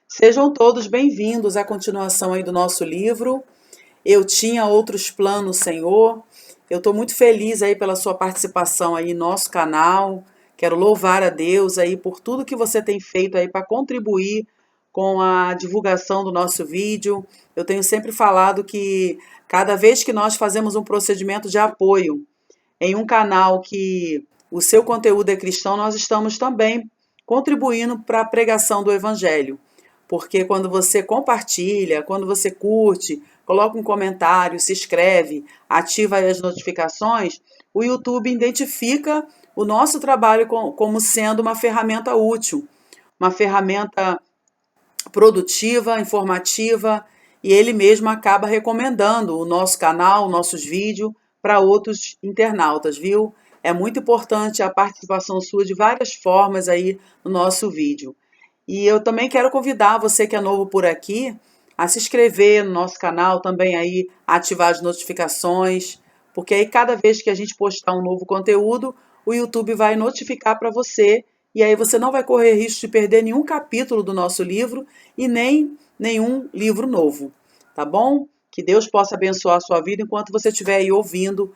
Sejam todos bem-vindos à continuação aí do nosso livro. Eu tinha outros planos, Senhor. Eu estou muito feliz aí pela sua participação aí no nosso canal. Quero louvar a Deus aí por tudo que você tem feito aí para contribuir com a divulgação do nosso vídeo. Eu tenho sempre falado que cada vez que nós fazemos um procedimento de apoio em um canal que o seu conteúdo é cristão, nós estamos também contribuindo para a pregação do Evangelho. Porque quando você compartilha, quando você curte, coloca um comentário, se inscreve, ativa aí as notificações, o YouTube identifica o nosso trabalho como sendo uma ferramenta útil, uma ferramenta produtiva, informativa, e ele mesmo acaba recomendando o nosso canal, nossos vídeos para outros internautas, viu? É muito importante a participação sua de várias formas aí no nosso vídeo. E eu também quero convidar você que é novo por aqui a se inscrever no nosso canal, também aí ativar as notificações, porque aí cada vez que a gente postar um novo conteúdo, o YouTube vai notificar para você e aí você não vai correr risco de perder nenhum capítulo do nosso livro e nem nenhum livro novo, tá bom? Que Deus possa abençoar a sua vida enquanto você estiver aí ouvindo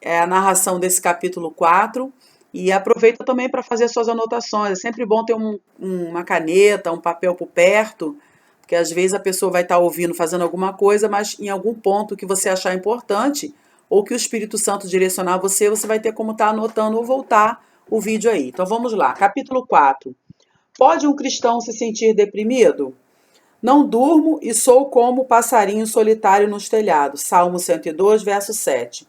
a narração desse capítulo 4 e aproveita também para fazer suas anotações. É sempre bom ter uma caneta, um papel por perto, porque às vezes a pessoa vai estar ouvindo, fazendo alguma coisa, mas em algum ponto que você achar importante ou que o Espírito Santo direcionar você, você vai ter como estar anotando ou voltar o vídeo aí. Então vamos lá, capítulo 4. Pode um cristão se sentir deprimido? Não durmo e sou como passarinho solitário nos telhados. Salmo 102, verso 7.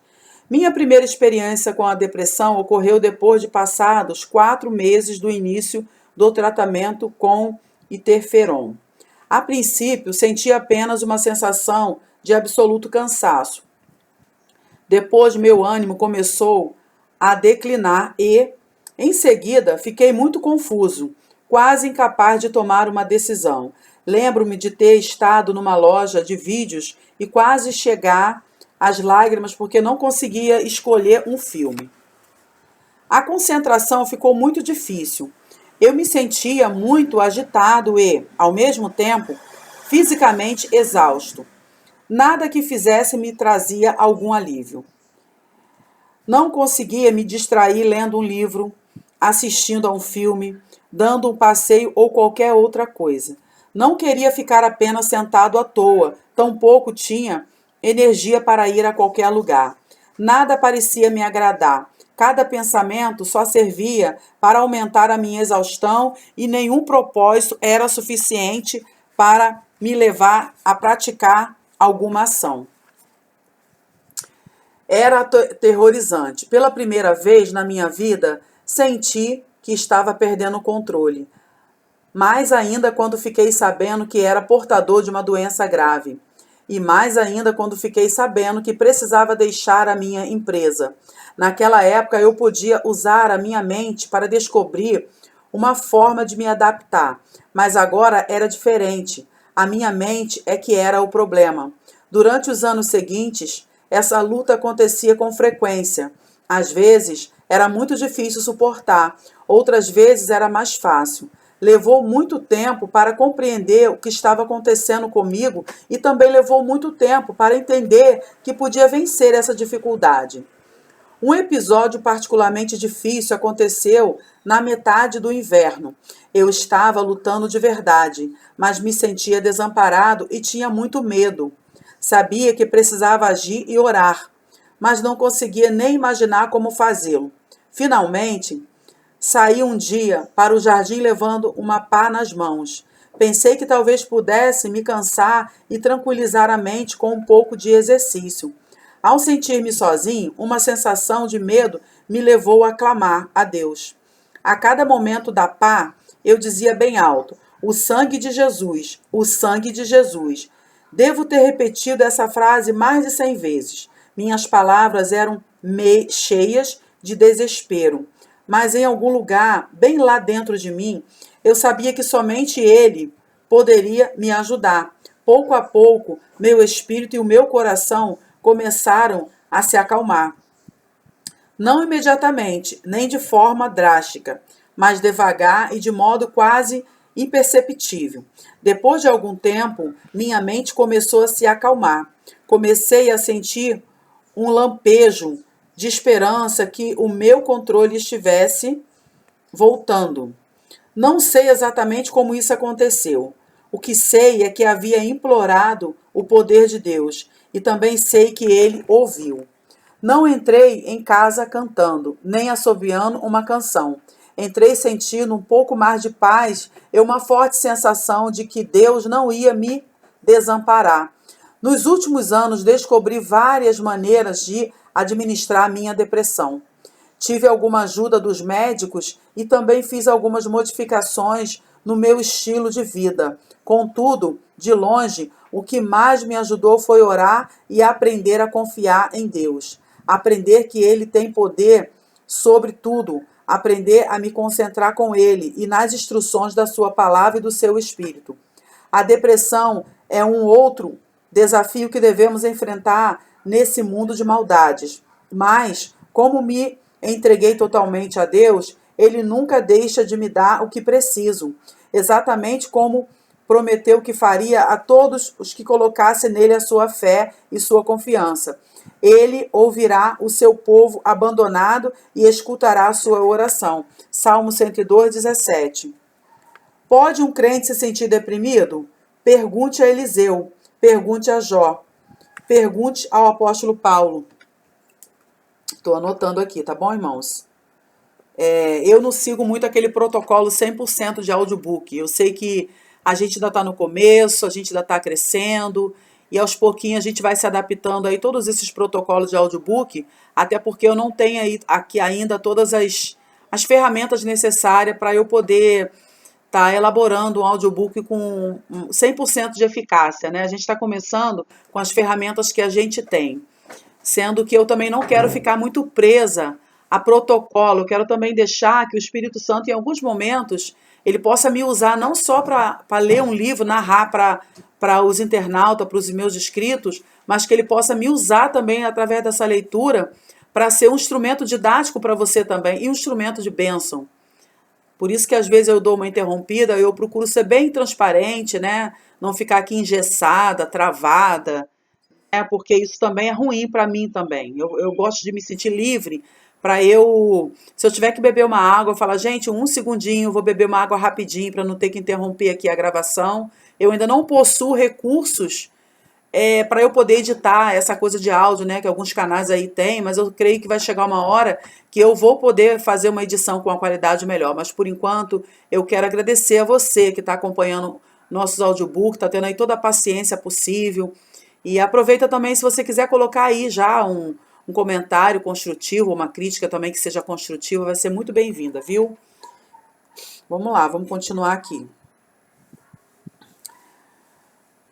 Minha primeira experiência com a depressão ocorreu depois de passados 4 meses do início do tratamento com interferon. A princípio, senti apenas uma sensação de absoluto cansaço. Depois, meu ânimo começou a declinar e, em seguida, fiquei muito confuso, quase incapaz de tomar uma decisão. Lembro-me de ter estado numa loja de vídeos e quase chegar às lágrimas porque não conseguia escolher um filme. A concentração ficou muito difícil. Eu me sentia muito agitado e, ao mesmo tempo, fisicamente exausto. Nada que fizesse me trazia algum alívio. Não conseguia me distrair lendo um livro, assistindo a um filme, dando um passeio ou qualquer outra coisa. Não queria ficar apenas sentado à toa, tampouco tinha energia para ir a qualquer lugar. Nada parecia me agradar. Cada pensamento só servia para aumentar a minha exaustão e nenhum propósito era suficiente para me levar a praticar alguma ação. Era aterrorizante. Pela primeira vez na minha vida, senti que estava perdendo o controle. Mais ainda quando fiquei sabendo que era portador de uma doença grave. E mais ainda quando fiquei sabendo que precisava deixar a minha empresa. Naquela época eu podia usar a minha mente para descobrir uma forma de me adaptar, mas agora era diferente. A minha mente é que era o problema. Durante os anos seguintes, essa luta acontecia com frequência. Às vezes era muito difícil suportar, outras vezes era mais fácil. Levou muito tempo para compreender o que estava acontecendo comigo e também levou muito tempo para entender que podia vencer essa dificuldade. Um episódio particularmente difícil aconteceu na metade do inverno. Eu estava lutando de verdade, mas me sentia desamparado e tinha muito medo. Sabia que precisava agir e orar, mas não conseguia nem imaginar como fazê-lo. Finalmente, saí um dia para o jardim levando uma pá nas mãos. Pensei que talvez pudesse me cansar e tranquilizar a mente com um pouco de exercício. Ao sentir-me sozinho, uma sensação de medo me levou a clamar a Deus. A cada momento da pá, eu dizia bem alto: o sangue de Jesus, o sangue de Jesus. Devo ter repetido essa frase mais de 100 vezes. Minhas palavras eram cheias de desespero. Mas em algum lugar, bem lá dentro de mim, eu sabia que somente Ele poderia me ajudar. Pouco a pouco, meu espírito e o meu coração começaram a se acalmar. Não imediatamente, nem de forma drástica, mas devagar e de modo quase imperceptível. Depois de algum tempo, minha mente começou a se acalmar. Comecei a sentir um lampejo de esperança que o meu controle estivesse voltando. Não sei exatamente como isso aconteceu. O que sei é que havia implorado o poder de Deus e também sei que ele ouviu. Não entrei em casa cantando, nem assobiando uma canção. Entrei sentindo um pouco mais de paz e uma forte sensação de que Deus não ia me desamparar. Nos últimos anos, descobri várias maneiras de administrar minha depressão. Tive alguma ajuda dos médicos e também fiz algumas modificações no meu estilo de vida. Contudo, de longe, o que mais me ajudou foi orar e aprender a confiar em Deus. Aprender que Ele tem poder sobre tudo. Aprender a me concentrar com Ele e nas instruções da Sua palavra e do seu Espírito. A depressão é um outro desafio que devemos enfrentar nesse mundo de maldades. Mas, como me entreguei totalmente a Deus, Ele nunca deixa de me dar o que preciso, exatamente como prometeu que faria a todos os que colocassem nele a sua fé e sua confiança. Ele ouvirá o seu povo abandonado e escutará a sua oração. Salmo 102, 17. Pode um crente se sentir deprimido? Pergunte a Eliseu, pergunte a Jó, pergunte ao apóstolo Paulo. Estou anotando aqui, tá bom, irmãos? Eu não sigo muito aquele protocolo 100% de audiobook. Eu sei que a gente ainda está no começo, a gente ainda está crescendo, e aos pouquinhos a gente vai se adaptando aí todos esses protocolos de audiobook, até porque eu não tenho aí, aqui ainda todas as ferramentas necessárias para eu poder estar elaborando um audiobook com 100% de eficácia, né? A gente está começando com as ferramentas que a gente tem. Sendo que eu também não quero ficar muito presa a protocolo, eu quero também deixar que o Espírito Santo, em alguns momentos, ele possa me usar não só para ler um livro, narrar para os internautas, para os meus inscritos, mas que ele possa me usar também através dessa leitura para ser um instrumento didático para você também e um instrumento de bênção. Por isso que às vezes eu dou uma interrompida, eu procuro ser bem transparente, né? Não ficar aqui engessada, travada, porque isso também é ruim para mim também. Eu gosto de me sentir livre para se eu tiver que beber uma água, eu falar, gente, um segundinho, vou beber uma água rapidinho para não ter que interromper aqui a gravação. Eu ainda não possuo recursos para eu poder editar essa coisa de áudio, né, que alguns canais aí têm, mas eu creio que vai chegar uma hora que eu vou poder fazer uma edição com uma qualidade melhor. Mas por enquanto, eu quero agradecer a você que está acompanhando nossos audiobooks, está tendo aí toda a paciência possível. E aproveita também, se você quiser colocar aí já um comentário construtivo, uma crítica também que seja construtiva, vai ser muito bem-vinda, viu? Vamos lá, vamos continuar aqui.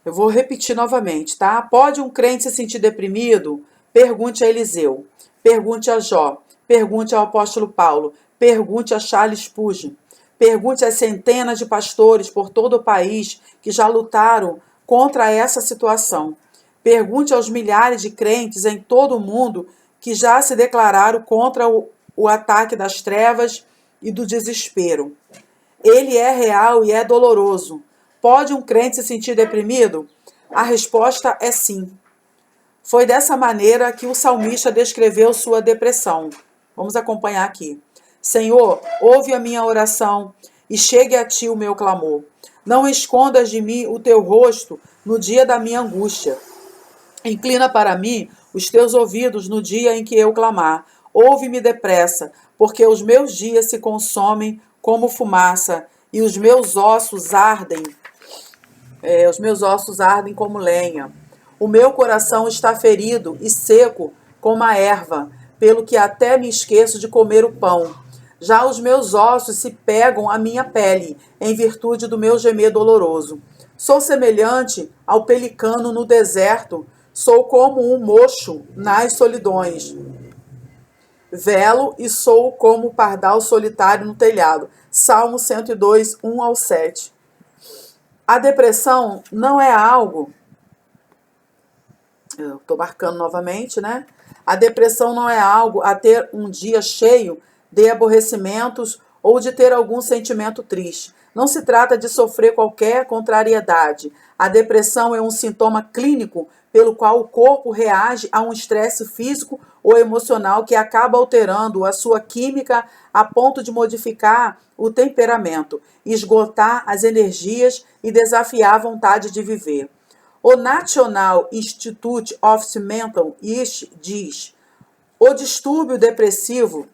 Eu vou repetir novamente, tá? Pode um crente se sentir deprimido? Pergunte a Eliseu, pergunte a Jó, pergunte ao apóstolo Paulo, pergunte a Charles Spurgeon, pergunte às centenas de pastores por todo o país que já lutaram contra essa situação. Pergunte aos milhares de crentes em todo o mundo que já se declararam contra o ataque das trevas e do desespero. Ele é real e é doloroso. Pode um crente se sentir deprimido? A resposta é sim. Foi dessa maneira que o salmista descreveu sua depressão. Vamos acompanhar aqui. Senhor, ouve a minha oração e chegue a ti o meu clamor. Não escondas de mim o teu rosto no dia da minha angústia. Inclina para mim os teus ouvidos no dia em que eu clamar. Ouve-me depressa, porque os meus dias se consomem como fumaça e os meus ossos ardem. Os meus ossos ardem como lenha. O meu coração está ferido e seco como a erva, pelo que até me esqueço de comer o pão. Já os meus ossos se pegam à minha pele, em virtude do meu gemer doloroso. Sou semelhante ao pelicano no deserto, sou como um mocho nas solidões. Velo e sou como o pardal solitário no telhado. Salmo 102, 1 ao 7. A depressão não é algo... Eu estou marcando novamente, né? A depressão não é algo a ter um dia cheio de aborrecimentos ou de ter algum sentimento triste. Não se trata de sofrer qualquer contrariedade. A depressão é um sintoma clínico pelo qual o corpo reage a um estresse físico ou emocional que acaba alterando a sua química a ponto de modificar o temperamento, esgotar as energias e desafiar a vontade de viver. O National Institute of Mental Health diz: o distúrbio depressivo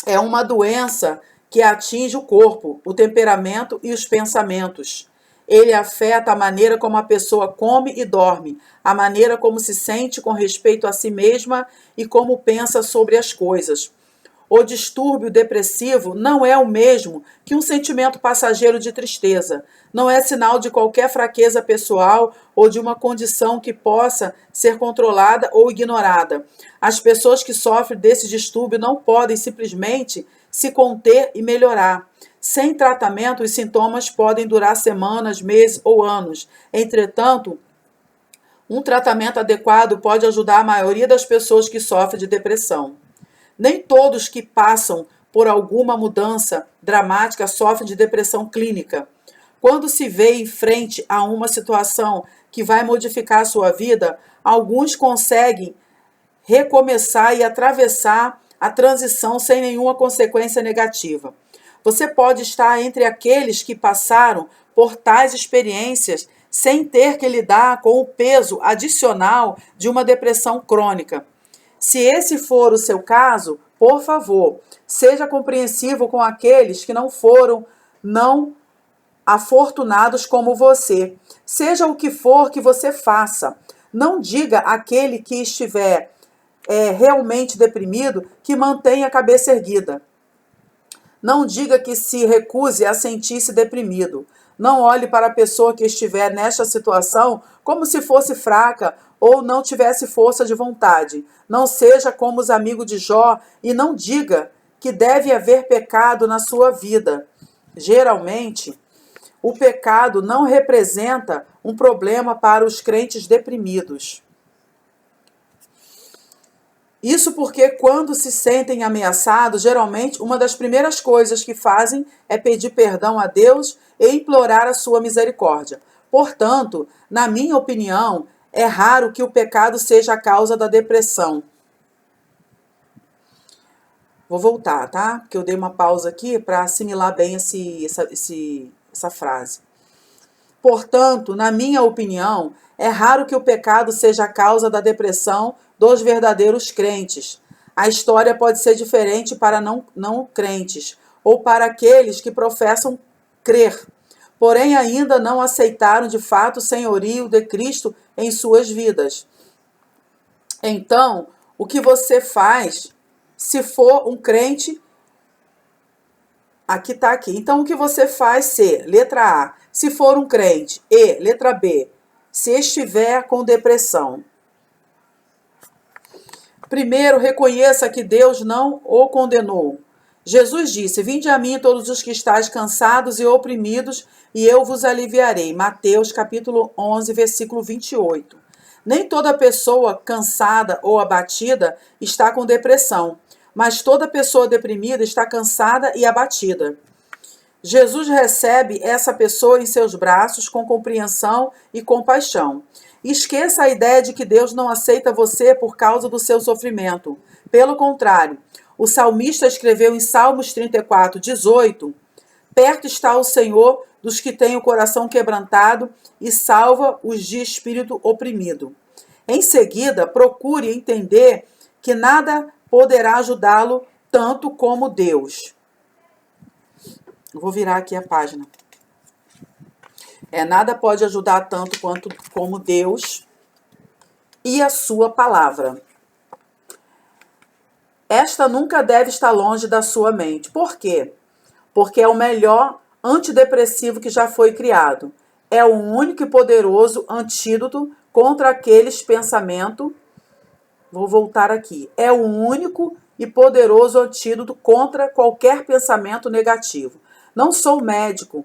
é uma doença que atinge o corpo, o temperamento e os pensamentos. Ele afeta a maneira como a pessoa come e dorme, a maneira como se sente com respeito a si mesma e como pensa sobre as coisas. O distúrbio depressivo não é o mesmo que um sentimento passageiro de tristeza. Não é sinal de qualquer fraqueza pessoal ou de uma condição que possa ser controlada ou ignorada. As pessoas que sofrem desse distúrbio não podem simplesmente se conter e melhorar. Sem tratamento, os sintomas podem durar semanas, meses ou anos. Entretanto, um tratamento adequado pode ajudar a maioria das pessoas que sofrem de depressão. Nem todos que passam por alguma mudança dramática sofrem de depressão clínica. Quando se vê em frente a uma situação que vai modificar a sua vida, alguns conseguem recomeçar e atravessar a transição sem nenhuma consequência negativa. Você pode estar entre aqueles que passaram por tais experiências sem ter que lidar com o peso adicional de uma depressão crônica. Se esse for o seu caso, por favor, seja compreensivo com aqueles que não foram não afortunados como você. Seja o que for que você faça, não diga àquele que estiver realmente deprimido que mantenha a cabeça erguida. Não diga que se recuse a sentir-se deprimido. Não olhe para a pessoa que estiver nesta situação como se fosse fraca ou não tivesse força de vontade. Não seja como os amigos de Jó e não diga que deve haver pecado na sua vida. Geralmente, o pecado não representa um problema para os crentes deprimidos. Isso porque quando se sentem ameaçados, geralmente uma das primeiras coisas que fazem é pedir perdão a Deus e implorar a sua misericórdia. Portanto, na minha opinião, é raro que o pecado seja a causa da depressão. Vou voltar, tá? Porque eu dei uma pausa aqui para assimilar bem essa frase. Portanto, na minha opinião, é raro que o pecado seja a causa da depressão dos verdadeiros crentes. A história pode ser diferente para não crentes, ou para aqueles que professam crer, porém ainda não aceitaram de fato o senhorio de Cristo em suas vidas. Então, o que você faz, se for um crente, aqui está aqui. Então, o que você faz se, letra A, se for um crente, e, letra B, se estiver com depressão. Primeiro, reconheça que Deus não o condenou. Jesus disse: vinde a mim todos os que estáis cansados e oprimidos, e eu vos aliviarei. Mateus capítulo 11, versículo 28. Nem toda pessoa cansada ou abatida está com depressão, mas toda pessoa deprimida está cansada e abatida. Jesus recebe essa pessoa em seus braços com compreensão e compaixão. Esqueça a ideia de que Deus não aceita você por causa do seu sofrimento. Pelo contrário, o salmista escreveu em Salmos 34, 18: perto está o Senhor dos que têm o coração quebrantado e salva os de espírito oprimido. Em seguida, procure entender que nada poderá ajudá-lo tanto como Deus. Vou virar aqui a página. Nada pode ajudar tanto quanto como Deus e a sua palavra. Esta nunca deve estar longe da sua mente. Por quê? Porque é o melhor antidepressivo que já foi criado. É o único e poderoso antídoto contra aqueles pensamentos. Vou voltar aqui. É o único e poderoso antídoto contra qualquer pensamento negativo. Não sou médico,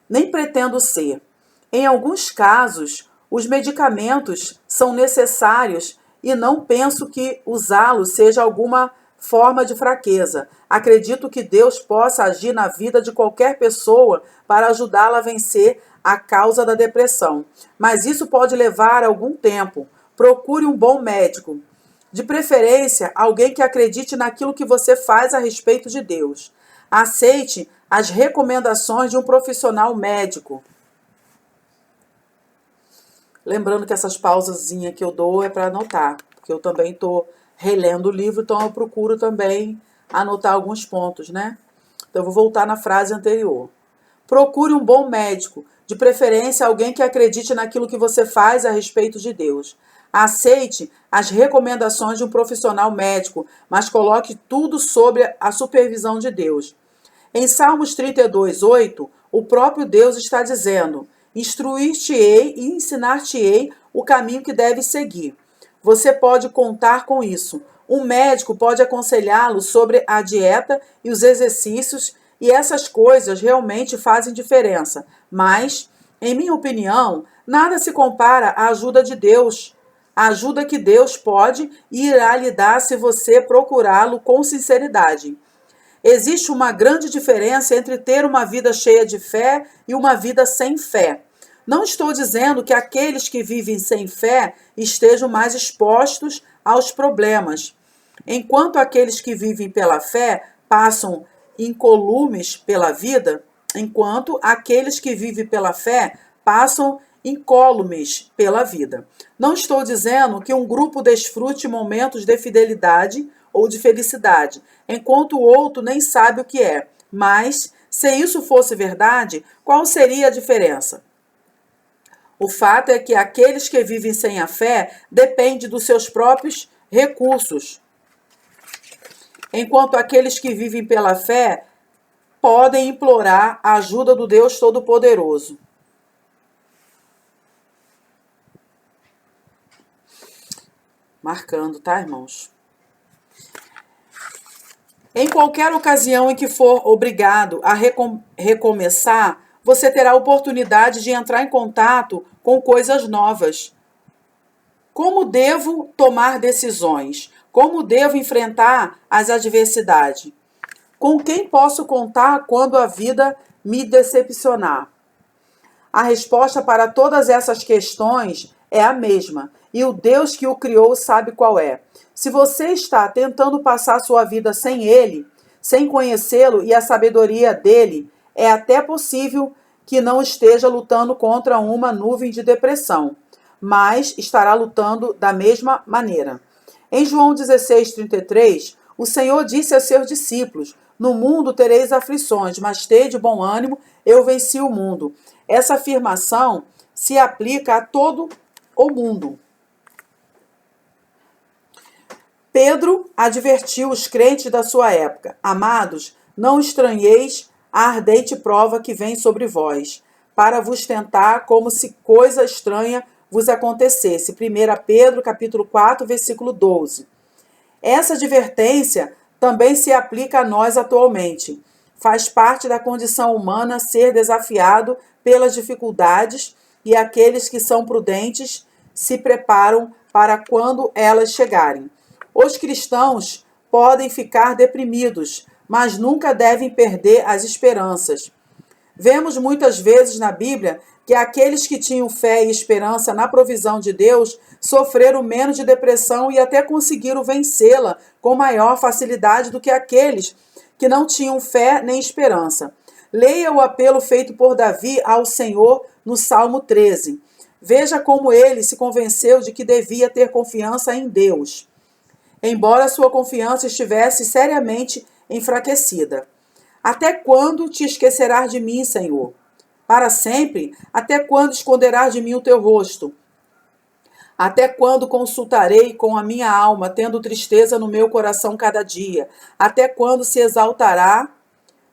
nem pretendo ser. Em alguns casos, os medicamentos são necessários e não penso que usá-los seja alguma forma de fraqueza. Acredito que Deus possa agir na vida de qualquer pessoa para ajudá-la a vencer a causa da depressão, mas isso pode levar algum tempo. Procure um bom médico, de preferência alguém que acredite naquilo que você faz a respeito de Deus. Aceite as recomendações de um profissional médico. Lembrando que essas pausazinhas que eu dou é para anotar, porque eu também estou relendo o livro, então eu procuro também anotar alguns pontos, né? Então eu vou voltar na frase anterior. Procure um bom médico, de preferência alguém que acredite naquilo que você faz a respeito de Deus. Aceite as recomendações de um profissional médico, mas coloque tudo sob a supervisão de Deus. Em Salmos 32:8, o próprio Deus está dizendo: instruir-te-ei e ensinar-te-ei o caminho que deves seguir. Você pode contar com isso. Um médico pode aconselhá-lo sobre a dieta e os exercícios, e essas coisas realmente fazem diferença. Mas, em minha opinião, nada se compara à ajuda de Deus. A ajuda que Deus pode e irá lhe dar se você procurá-lo com sinceridade. Existe uma grande diferença entre ter uma vida cheia de fé e uma vida sem fé. Não estou dizendo que aqueles que vivem sem fé estejam mais expostos aos problemas, enquanto aqueles que vivem pela fé passam incolumes pela vida, enquanto aqueles que vivem pela fé passam incólumes pela vida. Não estou dizendo que um grupo desfrute momentos de fidelidade ou de felicidade, enquanto o outro nem sabe o que é. Mas, se isso fosse verdade, qual seria a diferença? O fato é que aqueles que vivem sem a fé dependem dos seus próprios recursos, enquanto aqueles que vivem pela fé podem implorar a ajuda do Deus Todo-Poderoso. Marcando, tá, irmãos? Em qualquer ocasião em que for obrigado a recomeçar, você terá a oportunidade de entrar em contato com coisas novas. Como devo tomar decisões? Como devo enfrentar as adversidades? Com quem posso contar quando a vida me decepcionar? A resposta para todas essas questões é a mesma, e o Deus que o criou sabe qual é. Se você está tentando passar sua vida sem Ele, sem conhecê-lo e a sabedoria dele, é até possível que não esteja lutando contra uma nuvem de depressão, mas estará lutando da mesma maneira. Em João 16:33, o Senhor disse aos seus discípulos: no mundo tereis aflições, mas tede bom ânimo, eu venci o mundo. Essa afirmação se aplica a todo o mundo. Pedro advertiu os crentes da sua época: amados, não estranheis a ardente prova que vem sobre vós, para vos tentar como se coisa estranha vos acontecesse. 1 Pedro, capítulo 4, versículo 12. Essa advertência também se aplica a nós atualmente. Faz parte da condição humana ser desafiado pelas dificuldades, e aqueles que são prudentes se preparam para quando elas chegarem. Os cristãos podem ficar deprimidos, mas nunca devem perder as esperanças. Vemos muitas vezes na Bíblia que aqueles que tinham fé e esperança na provisão de Deus sofreram menos de depressão e até conseguiram vencê-la com maior facilidade do que aqueles que não tinham fé nem esperança. Leia o apelo feito por Davi ao Senhor no Salmo 13. Veja como ele se convenceu de que devia ter confiança em Deus, embora sua confiança estivesse seriamente enfraquecida. Até quando te esquecerás de mim, Senhor? Para sempre? Até quando esconderás de mim o teu rosto? Até quando consultarei com a minha alma, tendo tristeza no meu coração cada dia? Até quando se exaltará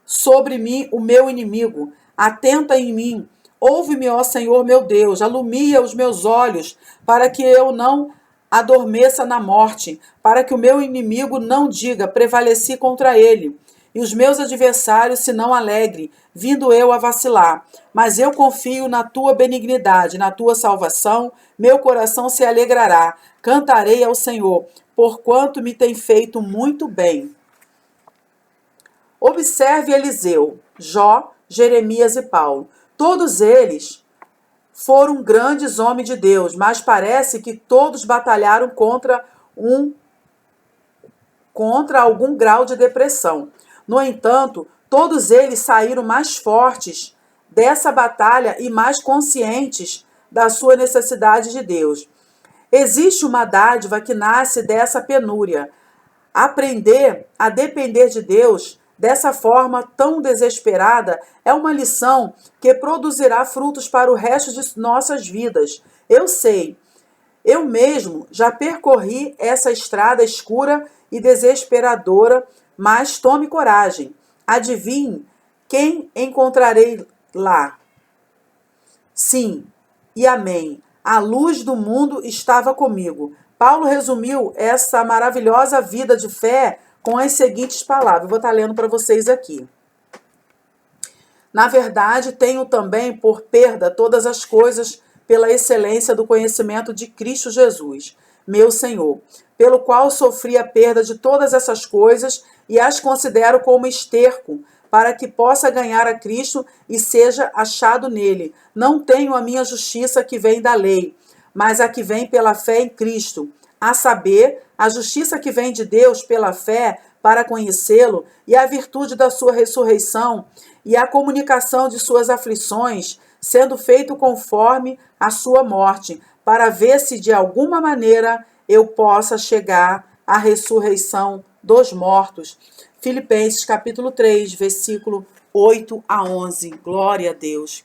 sobre mim o meu inimigo? Atenta em mim. Ouve-me, ó Senhor meu Deus. Alumia os meus olhos, para que eu não adormeça na morte, para que o meu inimigo não diga: prevaleci contra ele. e os meus adversários se não alegrem, vindo eu a vacilar. Mas eu confio na tua benignidade, na tua salvação, meu coração se alegrará. Cantarei ao Senhor, porquanto me tem feito muito bem. Observe Eliseu, Jó, Jeremias e Paulo. Todos eles foram grandes homens de Deus, mas parece que todos batalharam contra algum grau de depressão. No entanto, todos eles saíram mais fortes dessa batalha e mais conscientes da sua necessidade de Deus. Existe uma dádiva que nasce dessa penúria. Aprender a depender de Deus dessa forma tão desesperada é uma lição que produzirá frutos para o resto de nossas vidas. Eu sei, eu mesmo já percorri essa estrada escura e desesperadora, mas tome coragem. Adivinhe quem encontrarei lá. Sim, e amém. A luz do mundo estava comigo. Paulo resumiu essa maravilhosa vida de fé com as seguintes palavras. Vou estar lendo para vocês aqui. Na verdade, tenho também por perda todas as coisas pela excelência do conhecimento de Cristo Jesus, meu Senhor, pelo qual sofri a perda de todas essas coisas e as considero como esterco, para que possa ganhar a Cristo e seja achado nele. Não tenho a minha justiça que vem da lei, mas a que vem pela fé em Cristo, a saber, a justiça que vem de Deus pela fé para conhecê-lo e a virtude da sua ressurreição e a comunicação de suas aflições, sendo feito conforme a sua morte, para ver se de alguma maneira eu possa chegar à ressurreição dos mortos. Filipenses capítulo 3, versículo 8 a 11. Glória a Deus.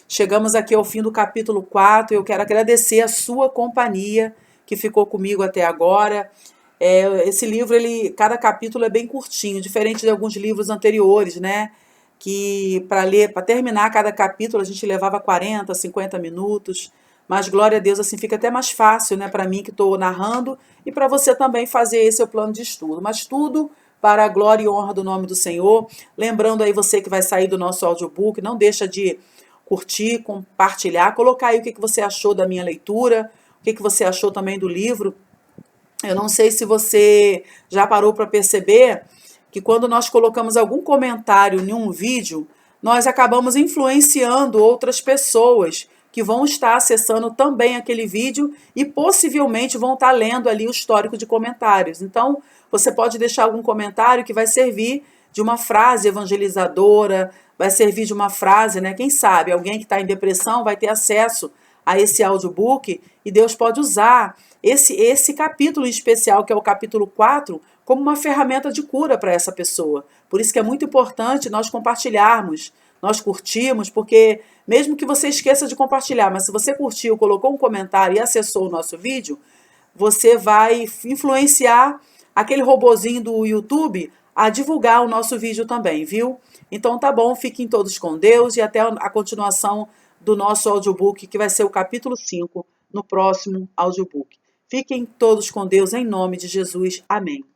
Chegamos aqui ao fim do capítulo 4. Eu quero agradecer a sua companhia que ficou comigo até agora. Esse livro, cada capítulo é bem curtinho, diferente de alguns livros anteriores, né? Que para terminar cada capítulo a gente levava 40, 50 minutos. Mas glória a Deus, assim fica até mais fácil, né? Para mim que estou narrando e para você também fazer esse seu plano de estudo. Mas tudo para a glória e honra do nome do Senhor. Lembrando aí você que vai sair do nosso audiobook, não deixa de curtir, compartilhar, colocar aí o que você achou da minha leitura, o que você achou também do livro. Eu não sei se você já parou para perceber que quando nós colocamos algum comentário em um vídeo, nós acabamos influenciando outras pessoas que vão estar acessando também aquele vídeo e possivelmente vão estar lendo ali o histórico de comentários. Então, você pode deixar algum comentário que vai servir de uma frase evangelizadora, vai servir de uma frase, né? Quem sabe alguém que está em depressão vai ter acesso a esse audiobook e Deus pode usar esse capítulo em especial, que é o capítulo 4, como uma ferramenta de cura para essa pessoa. Por isso que é muito importante nós compartilharmos, nós curtirmos, porque mesmo que você esqueça de compartilhar, mas se você curtiu, colocou um comentário e acessou o nosso vídeo, você vai influenciar aquele robozinho do YouTube a divulgar o nosso vídeo também, viu? Então tá bom, fiquem todos com Deus e até a continuação do nosso audiobook, que vai ser o capítulo 5, no próximo audiobook. Fiquem todos com Deus em nome de Jesus. Amém.